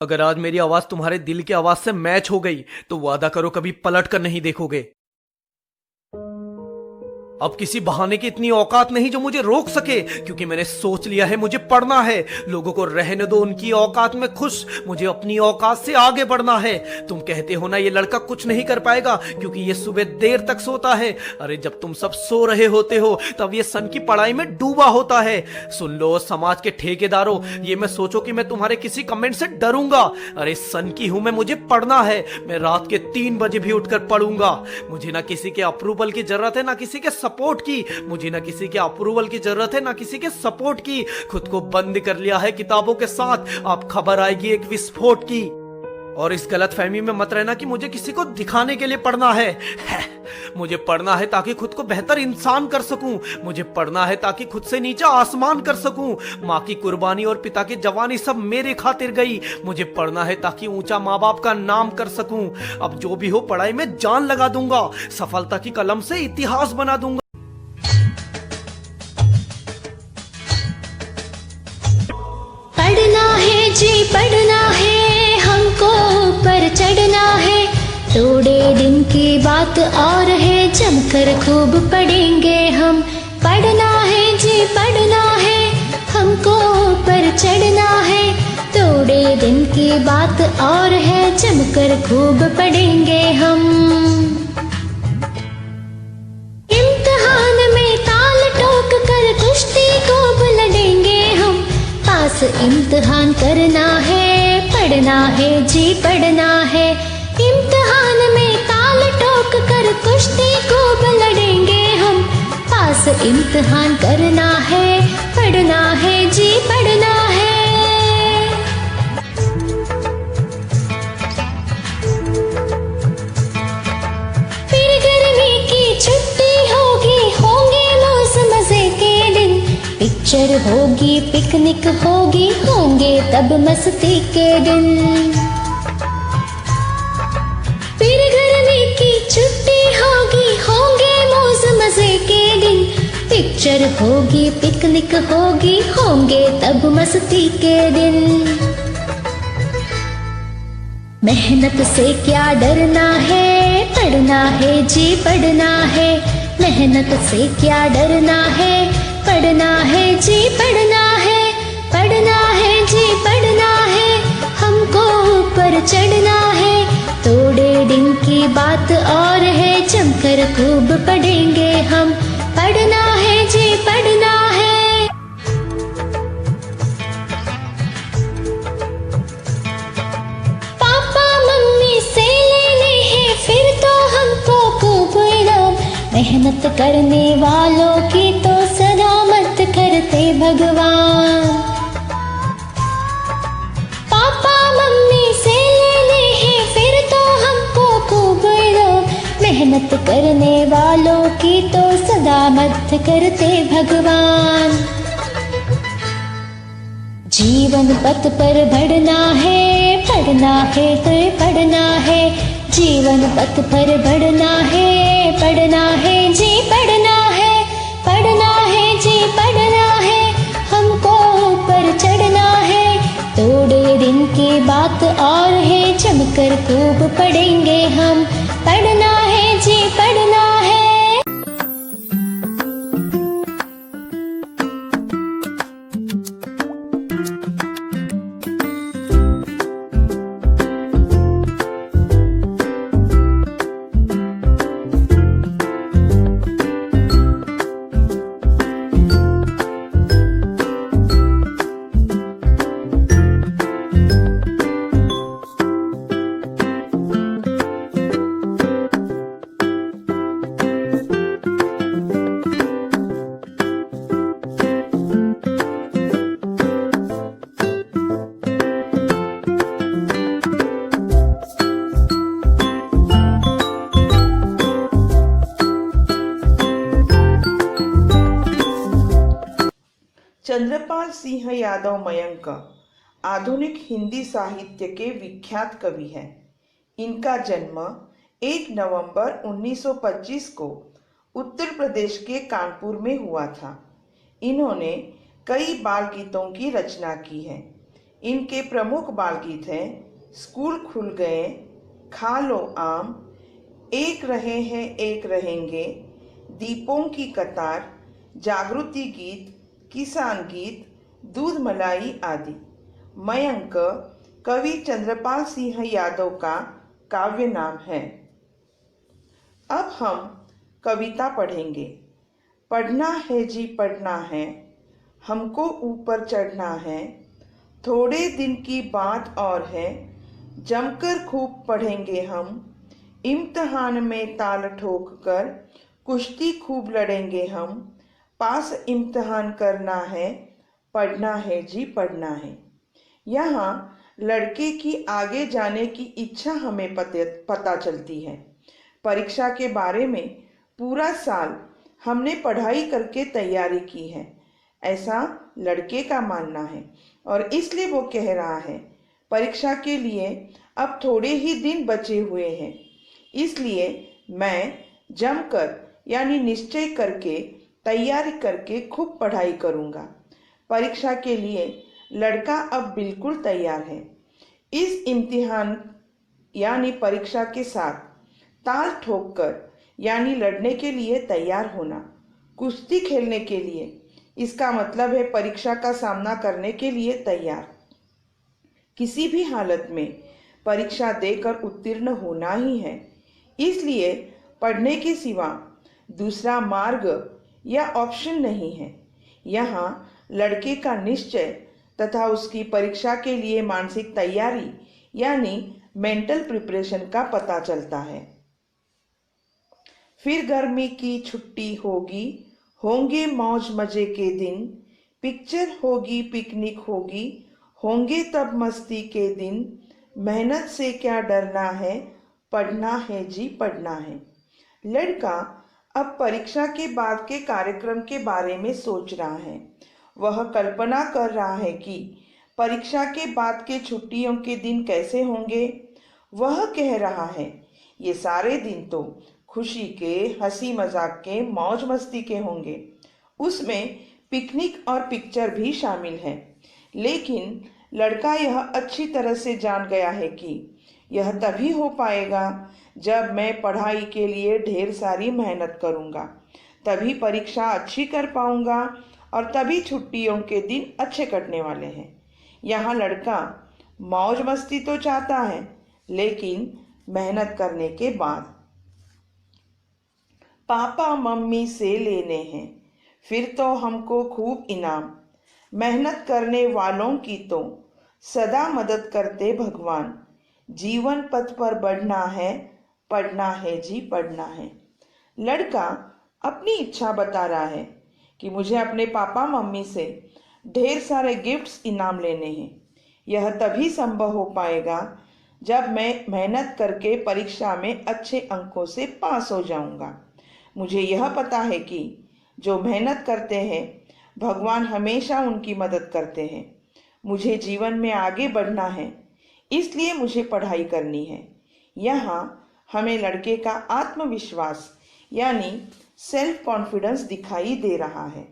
अगर आज मेरी आवाज तुम्हारे दिल की आवाज से मैच हो गई तो वादा करो कभी पलट कर नहीं देखोगे। अब किसी बहाने की इतनी औकात नहीं जो मुझे रोक सके, क्योंकि मैंने सोच लिया है मुझे पढ़ना है। लोगों को रहने दो उनकी औकात में खुश, मुझे अपनी औकात से आगे बढ़ना है। तुम कहते हो ना ये लड़का कुछ नहीं कर पाएगा क्योंकि ये सुबह देर तक सोता है। अरे जब तुम सब सो रहे होते हो तब ये सन की पढ़ाई में डूबा होता है। सुन लो समाज के ठेकेदारों, ये मैं सोचो कि मैं तुम्हारे किसी कमेंट से डरूंगा। अरे सन की हूं मुझे पढ़ना है। मैं रात के 3 बजे भी उठकर पढ़ूंगा। मुझे ना किसी के अप्रूवल की जरूरत है ना किसी के सपोर्ट की। मुझे ना किसी के अप्रूवल की जरूरत है ना किसी के सपोर्ट की। खुद को बंद कर लिया है किताबों के साथ। अब खबर आएगी एक विस्फोट की। और इस गलत फहमी में मत रहना कि मुझे किसी को दिखाने के लिए पढ़ना है। मुझे पढ़ना है ताकि खुद को बेहतर इंसान कर सकूं। मुझे पढ़ना है ताकि खुद से नीचा आसमान कर सकूं। माँ की कुर्बानी और पिता की जवानी सब मेरे खातिर गई। मुझे पढ़ना है ताकि ऊंचा माँ बाप का नाम कर सकूं। अब जो भी हो पढ़ाई में जान लगा दूंगा। सफलता की कलम से इतिहास बना दूंगा। पढ़ना है जी पढ़ना है, हमको ऊपर चढ़ना है। थोड़े दिन की बात और है, जमकर खूब पढ़ेंगे हम। पढ़ना है जी पढ़ना है, हमको ऊपर चढ़ना है। थोड़े दिन की बात और है, जमकर खूब पढ़ेंगे हम। इम्तिहान में ताल ठोक कर कुश्ती खूब लड़ेंगे हम। पास इम्तिहान करना है, पढ़ना है जी पढ़ना है। इम्तिहान में ताल ठोक कर कुश्ती खूब लड़ेंगे हम। पास इम्तिहान करना है, पढ़ना है जी पढ़ना है। फिर गर्मी की छुट्टी होगी, होंगे मौज मजे के दिन। पिक्चर होगी, पिकनिक होगी, होंगे तब मस्ती के दिन। फिर गर्मी की छुट्टी होगी, होंगे मौज मजे के दिन। पिक्चर होगी, पिकनिक होगी, होंगे तब मस्ती के दिन। मेहनत से क्या डरना है, पढ़ना है जी पढ़ना है। मेहनत से क्या डरना है, पढ़ना है जी पढ़ना है। पढ़ना है जी पढ़ना है, हमको ऊपर चढ़ना है। थोड़े दिन की बात और है, जमकर खूब पढ़ेंगे हम। पढ़ना है जी पढ़ना है। पापा मम्मी से लेने हैं फिर तो हमको खूब इनाम। मेहनत करने वालों की तो सलामत करते भगवान। पापा मम्मी से लेने हैं फिर तो हमको खूब इनाम। मेहनत करने वालों की तो सलामत करते भगवान। जीवन पथ पर बढ़ना है, पढ़ना है तो पढ़ना है। जीवन पथ पर बढ़ना है, पढ़ना है जी पढ़ना है। पढ़ना है जी पढ़ना है, हमको ऊपर चढ़ना है। थोड़े दिन की बात और है, जमकर खूब पढ़ेंगे हम। पढ़ना है जी पढ़ना है। चंद्रपाल सिंह यादव मयंक आधुनिक हिंदी साहित्य के विख्यात कवि हैं। इनका जन्म 1 नवंबर 1925 को उत्तर प्रदेश के कानपुर में हुआ था। इन्होंने कई बाल गीतों की रचना की है। इनके प्रमुख बाल गीत हैं स्कूल खुल गए, खा लो आम, एक रहे हैं एक रहेंगे, दीपों की कतार, जागृति गीत, किसान गीत, दूध मलाई आदि। मयंक कवि चंद्रपाल सिंह यादव का काव्य नाम है। अब हम कविता पढ़ेंगे। पढ़ना है जी पढ़ना है, हमको ऊपर चढ़ना है, थोड़े दिन की बात और है, जमकर खूब पढ़ेंगे हम, इम्तिहान में ताल ठोक कर कुश्ती खूब लड़ेंगे हम, पास इम्तिहान करना है, पढ़ना है जी पढ़ना है। यहाँ लड़के की आगे जाने की इच्छा हमें पता चलती है। परीक्षा के बारे में पूरा साल हमने पढ़ाई करके तैयारी की है, ऐसा लड़के का मानना है और इसलिए वो कह रहा है परीक्षा के लिए अब थोड़े ही दिन बचे हुए हैं, इसलिए मैं जमकर यानी निश्चय करके तैयारी करके खूब पढ़ाई करूँगा। परीक्षा के लिए लड़का अब बिल्कुल तैयार है। इस इम्तिहान यानी परीक्षा के साथ ताल ठोककर यानी लड़ने के लिए तैयार होना, कुश्ती खेलने के लिए, इसका मतलब है परीक्षा का सामना करने के लिए तैयार। किसी भी हालत में परीक्षा देकर उत्तीर्ण होना ही है, इसलिए पढ़ने के सिवा दूसरा मार्ग या ऑप्शन नहीं है। यहाँ लड़के का निश्चय तथा उसकी परीक्षा के लिए मानसिक तैयारी यानी मेंटल प्रिपरेशन का पता चलता है। फिर गर्मी की छुट्टी होगी, होंगे मौज मजे के दिन, पिक्चर होगी पिकनिक होगी, होंगे तब मस्ती के दिन, मेहनत से क्या डरना है, पढ़ना है जी पढ़ना है। लड़का अब परीक्षा के बाद के कार्यक्रम के बारे में सोच रहा है। वह कल्पना कर रहा है कि परीक्षा के बाद के छुट्टियों के दिन कैसे होंगे। वह कह रहा है ये सारे दिन तो खुशी के, हंसी मजाक के, मौज मस्ती के होंगे। उसमें पिकनिक और पिक्चर भी शामिल है। लेकिन लड़का यह अच्छी तरह से जान गया है कि यह तभी हो पाएगा जब मैं पढ़ाई के लिए ढेर सारी मेहनत करूँगा, तभी परीक्षा अच्छी कर पाऊँगा और तभी छुट्टियों के दिन अच्छे कटने वाले हैं। यहाँ लड़का मौज मस्ती तो चाहता है, लेकिन मेहनत करने के बाद। पापा मम्मी से लेने हैं फिर तो हमको खूब इनाम, मेहनत करने वालों की तो सदा मदद करते भगवान, जीवन पथ पर बढ़ना है, पढ़ना है जी पढ़ना है। लड़का अपनी इच्छा बता रहा है कि मुझे अपने पापा मम्मी से ढेर सारे गिफ्ट्स इनाम लेने हैं। यह तभी संभव हो पाएगा जब मैं मेहनत करके परीक्षा में अच्छे अंकों से पास हो जाऊंगा। मुझे यह पता है कि जो मेहनत करते हैं भगवान हमेशा उनकी मदद करते हैं। मुझे जीवन में आगे बढ़ना है, इसलिए मुझे पढ़ाई करनी है। यहाँ हमें लड़के का आत्मविश्वास यानी सेल्फ कॉन्फिडेंस दिखाई दे रहा है।